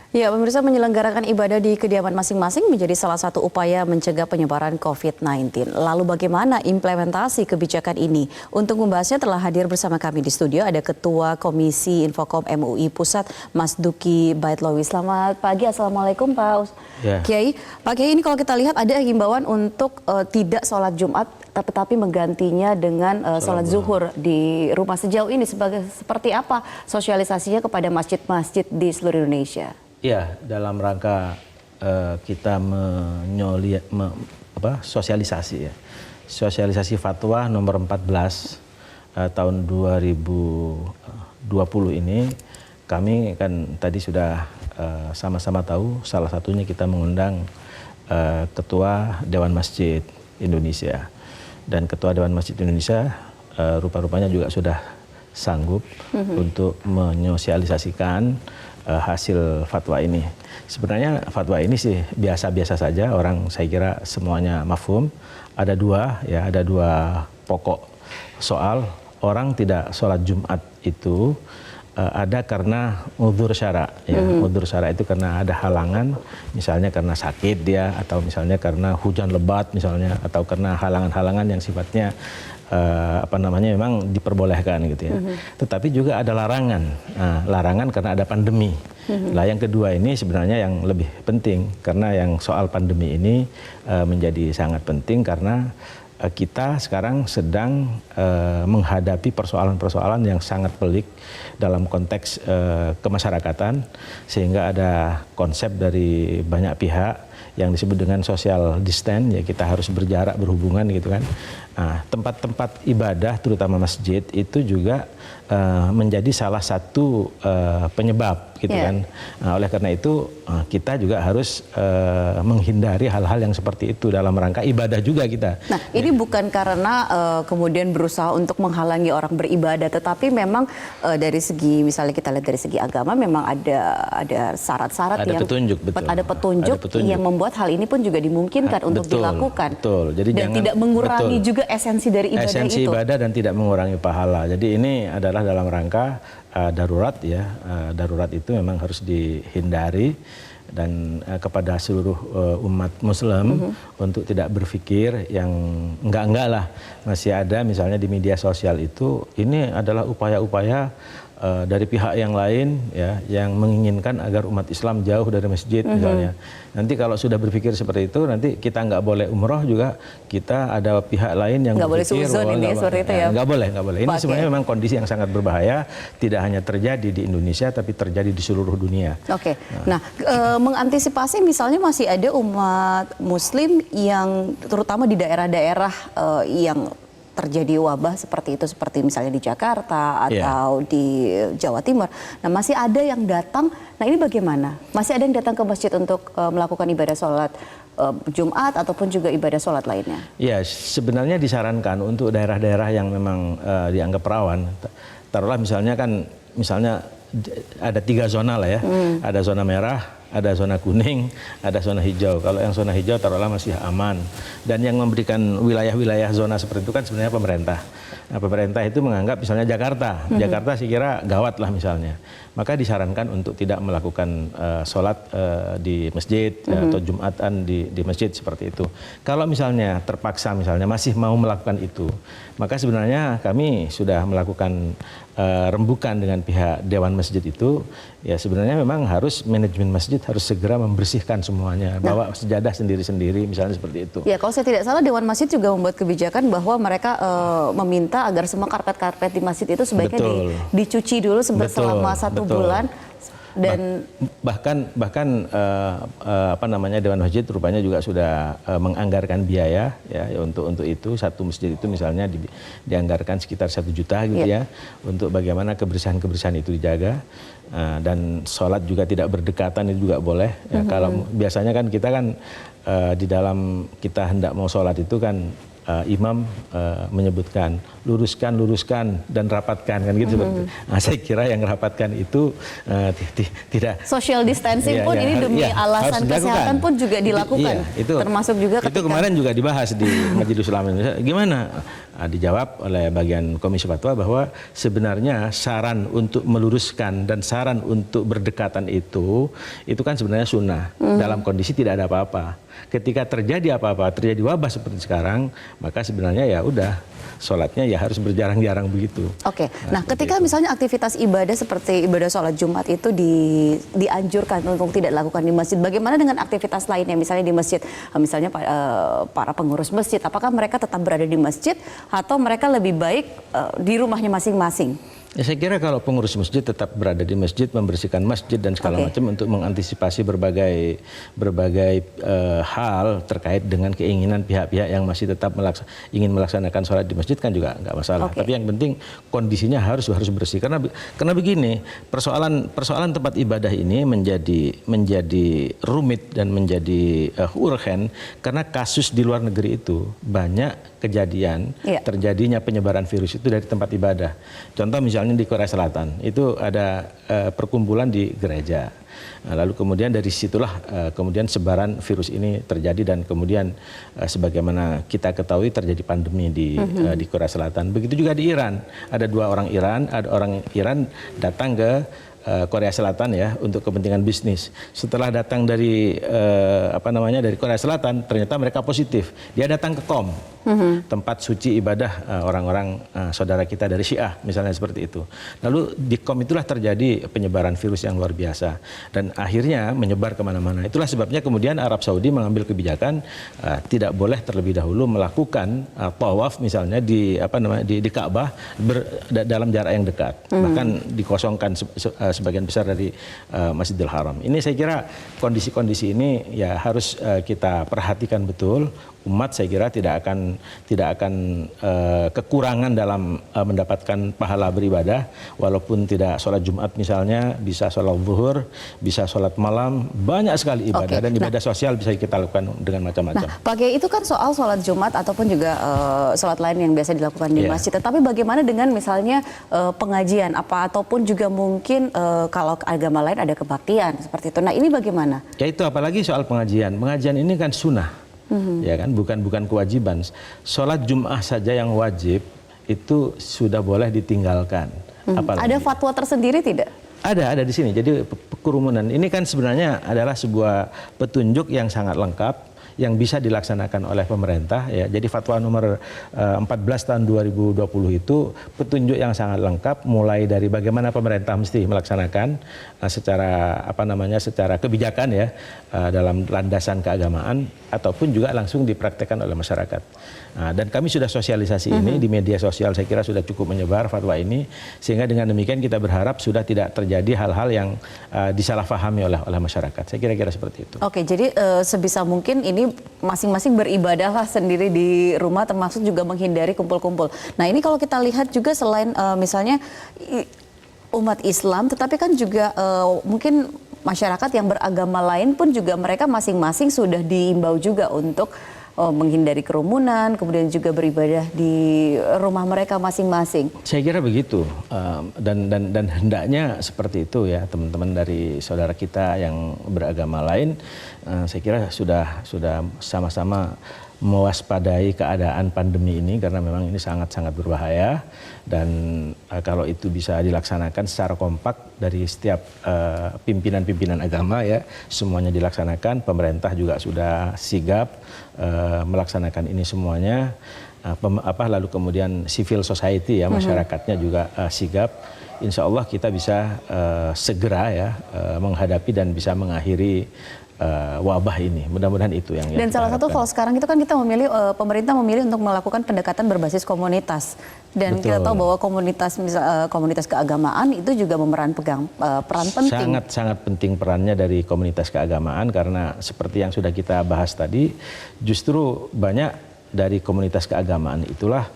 Ya, pemirsa, menyelenggarakan ibadah di kediaman masing-masing menjadi salah satu upaya mencegah penyebaran COVID-19. Lalu bagaimana implementasi kebijakan ini? Untuk membahasnya telah hadir bersama kami di studio ada Ketua Komisi Infokom MUI Pusat, Mas Duki Baitlawi. Selamat pagi, Assalamualaikum Pak Kiai. Pak Kiai, ini kalau kita lihat ada himbauan untuk tidak sholat Jumat, tetapi menggantinya dengan sholat zuhur di rumah. Sejauh ini seperti apa sosialisasinya kepada masjid-masjid di seluruh Indonesia? Ya, dalam rangka kita sosialisasi ya. Sosialisasi fatwa nomor 14 tahun 2020 ini, kami kan tadi sudah sama-sama tahu, salah satunya kita mengundang Ketua Dewan Masjid Indonesia. Dan Ketua Dewan Masjid Indonesia rupa-rupanya juga sudah sanggup untuk menyosialisasikan hasil fatwa ini. Sebenarnya fatwa ini sih biasa-biasa saja, orang saya kira semuanya mafhum. Ada dua pokok soal. Orang tidak sholat Jumat itu ada karena udhur syara. Ya. Udhur syara itu karena ada halangan, misalnya karena sakit dia, atau misalnya karena hujan lebat misalnya, atau karena halangan-halangan yang sifatnya memang diperbolehkan gitu ya. Tetapi juga ada larangan, larangan karena ada pandemi. Lah yang kedua ini sebenarnya yang lebih penting, karena yang soal pandemi ini menjadi sangat penting karena kita sekarang sedang menghadapi persoalan-persoalan yang sangat pelik dalam konteks kemasyarakatan, sehingga ada konsep dari banyak pihak yang disebut dengan social distance, ya kita harus berjarak, berhubungan gitu kan. Tempat-tempat ibadah terutama masjid itu juga menjadi salah satu penyebab gitu kan. Oleh karena itu kita juga harus menghindari hal-hal yang seperti itu dalam rangka ibadah juga kita. Nah, ini bukan karena kemudian berusaha untuk menghalangi orang beribadah, tetapi memang dari segi, misalnya kita lihat dari segi agama, memang ada syarat-syarat yang petunjuk, ada petunjuk yang membuat hal ini pun juga dimungkinkan untuk dilakukan. Betul. Jadi dan tidak mengurangi juga esensi dari ibadah esensi itu. Ibadah dan tidak mengurangi pahala. Jadi ini adalah dalam rangka darurat ya. Darurat itu memang harus dihindari, dan kepada seluruh umat Muslim untuk tidak berpikir yang enggak lah. Masih ada misalnya di media sosial itu, ini adalah upaya-upaya dari pihak yang lain ya, yang menginginkan agar umat Islam jauh dari masjid misalnya. Nanti kalau sudah berpikir seperti itu, nanti kita nggak boleh umroh juga, kita ada pihak lain yang nggak berpikir nggak boleh. Ini sebenarnya memang kondisi yang sangat berbahaya, tidak hanya terjadi di Indonesia tapi terjadi di seluruh dunia. Oke. Nah, mengantisipasi misalnya masih ada umat Muslim yang terutama di daerah-daerah yang terjadi wabah seperti itu, seperti misalnya di Jakarta atau di Jawa Timur. Nah, masih ada yang datang. Nah, ini bagaimana? Masih ada yang datang ke masjid untuk melakukan ibadah sholat Jumat ataupun juga ibadah sholat lainnya? Ya, sebenarnya disarankan untuk daerah-daerah yang memang dianggap rawan. Taruhlah misalnya ada 3 zona lah ya. Ada zona merah, ada zona kuning, ada zona hijau. Kalau yang zona hijau taruhlah masih aman. Dan yang memberikan wilayah-wilayah zona seperti itu kan sebenarnya pemerintah. Nah, pemerintah itu menganggap misalnya Jakarta. Jakarta saya kira gawat lah misalnya. Maka disarankan untuk tidak melakukan sholat di masjid atau Jumatan di masjid seperti itu. Kalau misalnya terpaksa misalnya masih mau melakukan itu, maka sebenarnya kami sudah melakukan rembukan dengan pihak Dewan Masjid itu. Ya sebenarnya memang harus manajemen masjid harus segera membersihkan semuanya, bawa sejadah sendiri-sendiri misalnya seperti itu. Ya, kalau saya tidak salah Dewan Masjid juga membuat kebijakan bahwa mereka meminta agar semua karpet-karpet di masjid itu sebaiknya dicuci dulu selama 1 bulan. Dan bahkan Dewan Masjid rupanya juga sudah menganggarkan biaya ya untuk itu. Satu masjid itu misalnya dianggarkan sekitar 1 juta gitu ya, untuk bagaimana kebersihan itu dijaga. Dan sholat juga tidak berdekatan itu juga boleh ya. Kalau biasanya kan kita kan di dalam kita hendak mau sholat itu kan imam menyebutkan luruskan dan rapatkan kan gitu seperti itu. Nah, saya kira yang rapatkan itu tidak social distancing pun ini demi alasan kesehatan pun juga dilakukan. Termasuk juga itu kemarin juga dibahas di Majelis Ulama Indonesia. Gimana? Dijawab oleh bagian Komisi Fatwa bahwa sebenarnya saran untuk meluruskan dan saran untuk berdekatan itu kan sebenarnya sunnah. Dalam kondisi tidak ada apa-apa. Ketika terjadi apa-apa, terjadi wabah seperti sekarang, maka sebenarnya ya udah sholatnya ya harus berjarang-jarang begitu. Oke. Nah, ketika misalnya aktivitas ibadah seperti ibadah sholat Jumat itu dianjurkan untuk tidak dilakukan di masjid, bagaimana dengan aktivitas lainnya, misalnya di masjid, misalnya para pengurus masjid, apakah mereka tetap berada di masjid atau mereka lebih baik di rumahnya masing-masing? Ya, saya kira kalau pengurus masjid tetap berada di masjid, membersihkan masjid dan segala macam untuk mengantisipasi berbagai hal terkait dengan keinginan pihak-pihak yang masih tetap ingin melaksanakan sholat di masjid kan juga nggak masalah. Tapi yang penting kondisinya harus bersih karena begini, persoalan tempat ibadah ini menjadi rumit dan menjadi urgen karena kasus di luar negeri itu banyak kejadian terjadinya penyebaran virus itu dari tempat ibadah. Contoh misalnya di Korea Selatan itu ada perkumpulan di gereja. Lalu kemudian dari situlah kemudian sebaran virus ini terjadi dan kemudian sebagaimana kita ketahui terjadi pandemi di Korea Selatan. Begitu juga di Iran. Ada orang Iran datang ke Korea Selatan ya untuk kepentingan bisnis. Setelah datang dari dari Korea Selatan ternyata mereka positif. Dia datang ke Qom, tempat suci ibadah orang-orang saudara kita dari Syiah misalnya seperti itu. Lalu di Qom itulah terjadi penyebaran virus yang luar biasa dan akhirnya menyebar kemana-mana. Itulah sebabnya kemudian Arab Saudi mengambil kebijakan tidak boleh terlebih dahulu melakukan tawaf misalnya di Ka'bah dalam jarak yang dekat. Bahkan dikosongkan sebagian besar dari Masjidil Haram. Ini saya kira kondisi-kondisi ini ya harus kita perhatikan betul. Umat saya kira tidak akan kekurangan dalam mendapatkan pahala beribadah walaupun tidak sholat Jumat misalnya, bisa sholat zuhur, bisa sholat malam, banyak sekali ibadah dan ibadah sosial bisa kita lakukan dengan macam-macam. Nah, Pak Kiai, itu kan soal sholat Jumat ataupun juga sholat lain yang biasa dilakukan di masjid. Tetapi bagaimana dengan misalnya pengajian ataupun juga mungkin kalau agama lain ada kebaktian seperti itu. Nah, ini bagaimana? Ya itu apalagi soal pengajian. Pengajian ini kan sunnah. Ya kan, bukan kewajiban. Sholat Jum'ah saja yang wajib itu sudah boleh ditinggalkan. Ada fatwa tersendiri tidak? Ada di sini. Jadi kerumunan ini kan sebenarnya adalah sebuah petunjuk yang sangat lengkap yang bisa dilaksanakan oleh pemerintah ya. Jadi fatwa nomor 14 tahun 2020 itu petunjuk yang sangat lengkap mulai dari bagaimana pemerintah mesti melaksanakan secara kebijakan ya dalam landasan keagamaan ataupun juga langsung dipraktekkan oleh masyarakat. Nah, dan kami sudah sosialisasi ini di media sosial, saya kira sudah cukup menyebar fatwa ini sehingga dengan demikian kita berharap sudah tidak terjadi hal-hal yang disalahpahami oleh masyarakat. Saya kira-kira seperti itu. Oke, jadi sebisa mungkin ini masing-masing beribadahlah sendiri di rumah termasuk juga menghindari kumpul-kumpul. Nah, ini kalau kita lihat juga selain misalnya umat Islam, tetapi kan juga mungkin masyarakat yang beragama lain pun juga mereka masing-masing sudah diimbau juga untuk menghindari kerumunan, kemudian juga beribadah di rumah mereka masing-masing. Saya kira begitu, dan hendaknya seperti itu ya teman-teman dari saudara kita yang beragama lain. Saya kira sudah sama-sama mewaspadai keadaan pandemi ini karena memang ini sangat-sangat berbahaya dan kalau itu bisa dilaksanakan secara kompak dari setiap pimpinan-pimpinan agama ya semuanya dilaksanakan, pemerintah juga sudah sigap melaksanakan ini semuanya, lalu kemudian civil society ya masyarakatnya juga sigap. Insya Allah kita bisa segera ya menghadapi dan bisa mengakhiri wabah ini. Mudah-mudahan itu yang dan salah satu kalau sekarang itu kan kita memilih pemerintah memilih untuk melakukan pendekatan berbasis komunitas dan kita tahu bahwa komunitas keagamaan itu juga peran penting. Sangat penting perannya dari komunitas keagamaan karena seperti yang sudah kita bahas tadi justru banyak dari komunitas keagamaan itulah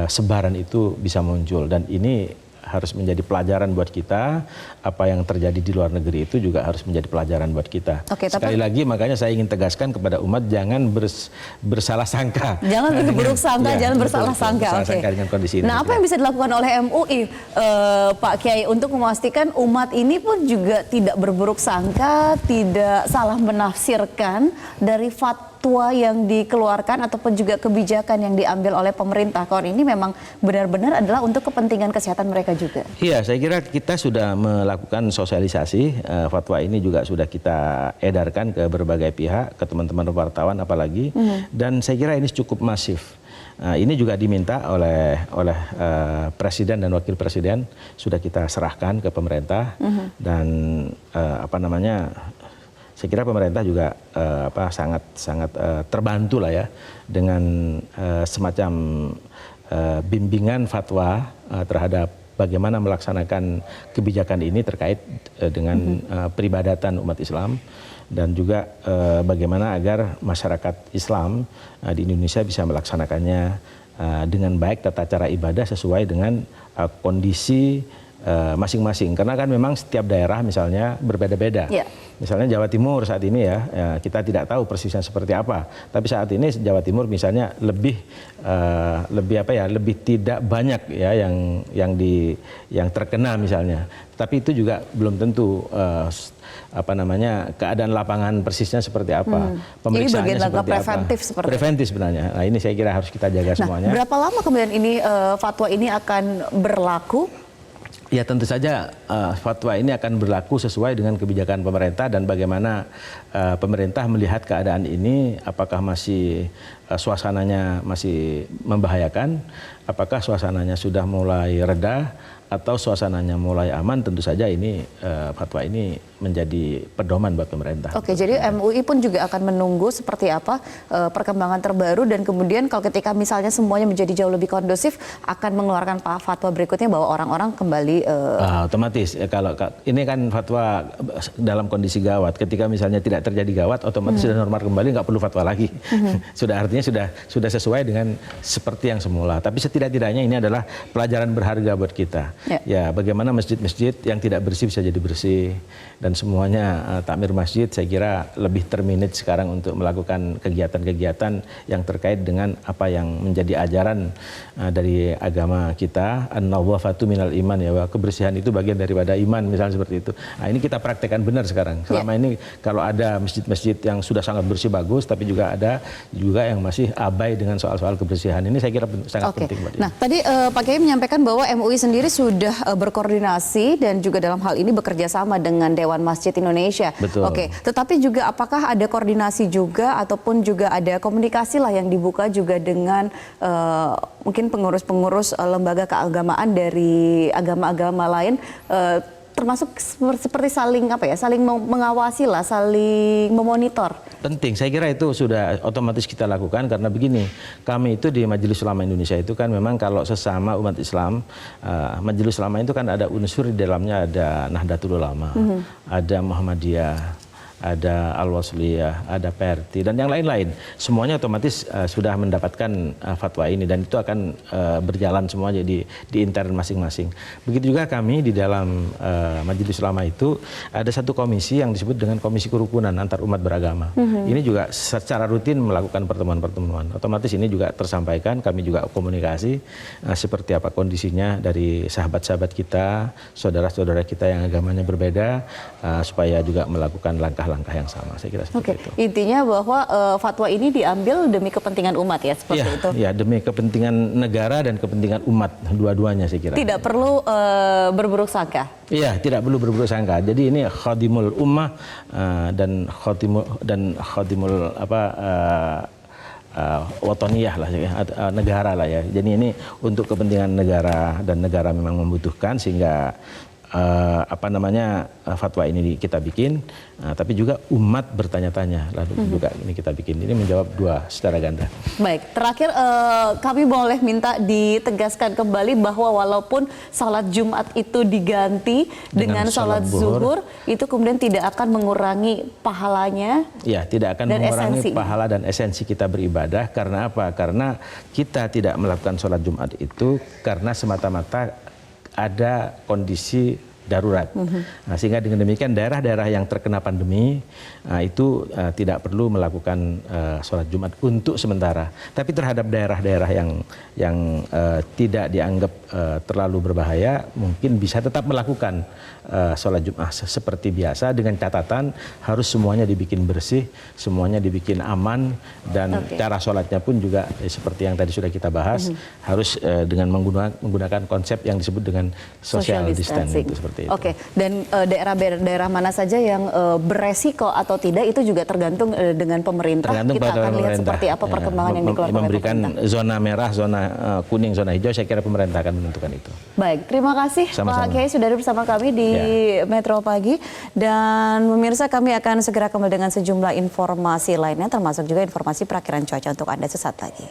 sebaran itu bisa muncul dan ini harus menjadi pelajaran buat kita. Apa yang terjadi di luar negeri itu juga harus menjadi pelajaran buat kita. Sekali lagi makanya saya ingin tegaskan kepada umat jangan bersalah sangka. Jangan berburuk sangka, jangan bersalah sangka. Dengan kondisi ini. Nah, apa yang bisa dilakukan oleh MUI, Pak Kiai, untuk memastikan umat ini pun juga tidak berburuk sangka, tidak salah menafsirkan dari fatwa yang dikeluarkan ataupun juga kebijakan yang diambil oleh pemerintah. Kalau ini memang benar-benar adalah untuk kepentingan kesehatan mereka juga. Iya, saya kira kita sudah melakukan sosialisasi. Fatwa ini juga sudah kita edarkan ke berbagai pihak, ke teman-teman wartawan apalagi. Dan saya kira ini cukup masif. Ini juga diminta oleh Presiden dan Wakil Presiden, sudah kita serahkan ke pemerintah. Dan saya kira pemerintah juga sangat terbantu lah ya dengan semacam bimbingan fatwa terhadap bagaimana melaksanakan kebijakan ini terkait dengan peribadatan umat Islam, dan juga bagaimana agar masyarakat Islam di Indonesia bisa melaksanakannya dengan baik, tata cara ibadah sesuai dengan kondisi masing-masing. Karena kan memang setiap daerah misalnya berbeda-beda. Misalnya Jawa Timur saat ini kita tidak tahu persisnya seperti apa. Tapi saat ini Jawa Timur misalnya lebih tidak banyak ya yang terkena misalnya. Tapi itu juga belum tentu keadaan lapangan persisnya seperti apa. Pemeriksaannya ini bagian langkah preventif apa. Seperti preventif sebenarnya. Nah, ini saya kira harus kita jaga semuanya. Berapa lama kemudian ini fatwa ini akan berlaku? Ya tentu saja fatwa ini akan berlaku sesuai dengan kebijakan pemerintah dan bagaimana pemerintah melihat keadaan ini, apakah masih suasananya masih membahayakan, apakah suasananya sudah mulai reda atau suasananya mulai aman. Tentu saja ini fatwa ini menjadi pedoman buat pemerintah. Oke, jadi MUI pun juga akan menunggu seperti apa perkembangan terbaru, dan kemudian kalau ketika misalnya semuanya menjadi jauh lebih kondusif akan mengeluarkan fatwa berikutnya bahwa orang-orang kembali otomatis kalau ini kan fatwa dalam kondisi gawat. Ketika misalnya tidak terjadi gawat, otomatis sudah normal kembali, nggak perlu fatwa lagi. Sudah artinya sudah sesuai dengan seperti yang semula. Tapi setidak-tidaknya ini adalah pelajaran berharga buat kita. Ya, bagaimana masjid-masjid yang tidak bersih bisa jadi bersih, dan semuanya takmir masjid saya kira lebih terminate sekarang untuk melakukan kegiatan-kegiatan yang terkait dengan apa yang menjadi ajaran dari agama kita. An-nawafatu minal iman, ya, kebersihan itu bagian daripada iman, misalnya seperti itu. Nah, ini kita praktekkan benar sekarang. Selama ini kalau ada masjid-masjid yang sudah sangat bersih bagus, tapi juga ada yang masih abai dengan soal-soal kebersihan. Ini saya kira sangat penting buat ini. Nah, tadi Pak Kiai menyampaikan bahwa MUI sendiri sudah berkoordinasi dan juga dalam hal ini bekerja sama dengan Dewan Masjid Indonesia. Betul. Oke, tetapi juga apakah ada koordinasi juga ataupun juga ada komunikasi lah yang dibuka juga dengan mungkin pengurus-pengurus lembaga keagamaan dari agama-agama lain, termasuk seperti saling mengawasi lah, saling memonitor. Penting, saya kira itu sudah otomatis kita lakukan karena begini, kami itu di Majelis Ulama Indonesia itu kan memang kalau sesama umat Islam, Majelis Ulama itu kan ada unsur di dalamnya, ada Nahdlatul Ulama, ada Muhammadiyah, ada Al-Wasliyah, ada PRT, dan yang lain-lain. Semuanya otomatis sudah mendapatkan fatwa ini, dan itu akan berjalan semua jadi di intern masing-masing. Begitu juga kami di dalam Majelis Ulama itu ada satu komisi yang disebut dengan Komisi Kerukunan Antar Umat Beragama. Ini juga secara rutin melakukan pertemuan-pertemuan. Otomatis ini juga tersampaikan, kami juga komunikasi seperti apa kondisinya dari sahabat-sahabat kita, saudara-saudara kita yang agamanya berbeda, supaya juga melakukan langkah-langkah yang sama. Saya kira seperti itu. Intinya bahwa fatwa ini diambil demi kepentingan umat, ya, seperti itu. Ya, demi kepentingan negara dan kepentingan umat, dua-duanya saya kira. Tidak perlu berburuk sangka. Iya, tidak perlu berburuk sangka. Jadi ini khadimul ummah dan khadimul watoniyah lah, negara lah ya. Jadi ini untuk kepentingan negara, dan negara memang membutuhkan, sehingga fatwa ini kita bikin, tapi juga umat bertanya-tanya, lalu juga ini kita bikin. Ini menjawab dua secara ganda. Baik, terakhir kami boleh minta ditegaskan kembali bahwa walaupun salat Jumat itu diganti dengan salat zuhur, itu kemudian tidak akan mengurangi pahalanya. Ya, tidak akan mengurangi pahala dan esensi kita beribadah. Karena apa? Karena kita tidak melakukan salat Jumat itu karena semata-mata ada kondisi darurat. Nah, sehingga dengan demikian daerah-daerah yang terkena pandemi itu tidak perlu melakukan sholat Jumat untuk sementara. Tapi terhadap daerah-daerah yang tidak dianggap terlalu berbahaya, mungkin bisa tetap melakukan sholat Jumat seperti biasa dengan catatan harus semuanya dibikin bersih, semuanya dibikin aman, dan cara sholatnya pun juga seperti yang tadi sudah kita bahas, harus dengan menggunakan konsep yang disebut dengan social distancing. Oke, dan daerah-daerah mana saja yang beresiko atau tidak itu juga tergantung dengan pemerintah. Tergantung kita akan lihat seperti apa perkembangan yang dikeluarkan oleh memberikan pemerintah. Zona merah, zona kuning, zona hijau, saya kira pemerintah akan menentukan itu. Baik, terima kasih Pak Kiai sudah ada bersama kami di Metro Pagi. Dan pemirsa, kami akan segera kembali dengan sejumlah informasi lainnya, termasuk juga informasi perakhiran cuaca untuk Anda sesaat lagi.